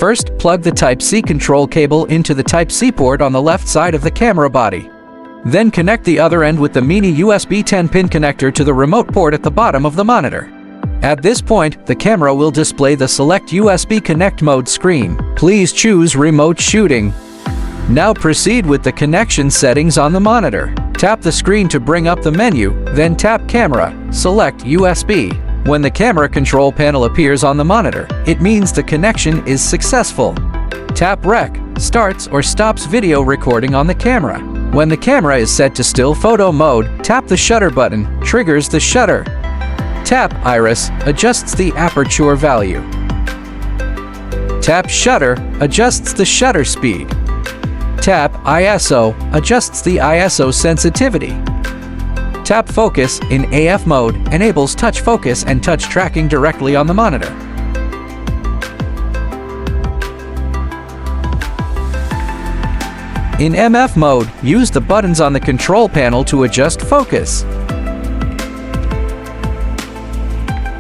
First, plug the Type-C control cable into the Type-C port on the left side of the camera body. Then connect the other end with the mini USB 10-pin connector to the remote port at the bottom of the monitor. At this point, the camera will display the Select USB Connect Mode screen. Please choose Remote Shooting. Now proceed with the connection settings on the monitor. Tap the screen to bring up the menu, then tap Camera, select USB. When the camera control panel appears on the monitor, it means the connection is successful. Tap Rec, starts or stops video recording on the camera. When the camera is set to still photo mode, tap the shutter button, triggers the shutter. Tap Iris, adjusts the aperture value. Tap Shutter, adjusts the shutter speed. Tap ISO, adjusts the ISO sensitivity. Tap Focus in AF mode, enables touch focus and touch tracking directly on the monitor. In MF mode, use the buttons on the control panel to adjust focus.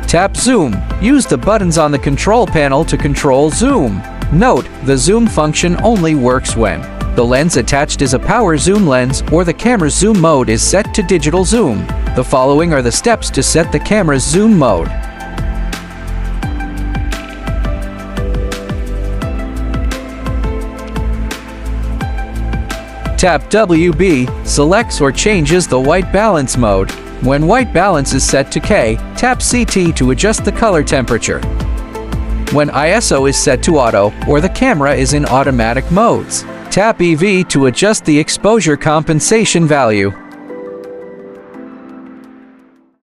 Tap Zoom. Use the buttons on the control panel to control zoom. Note, the zoom function only works when the lens attached is a power zoom lens or the camera's zoom mode is set to digital zoom. The following are the steps to set the camera's zoom mode. Tap WB, selects or changes the white balance mode. When white balance is set to K, tap CT to adjust the color temperature. When ISO is set to auto or the camera is in automatic modes, tap EV to adjust the exposure compensation value.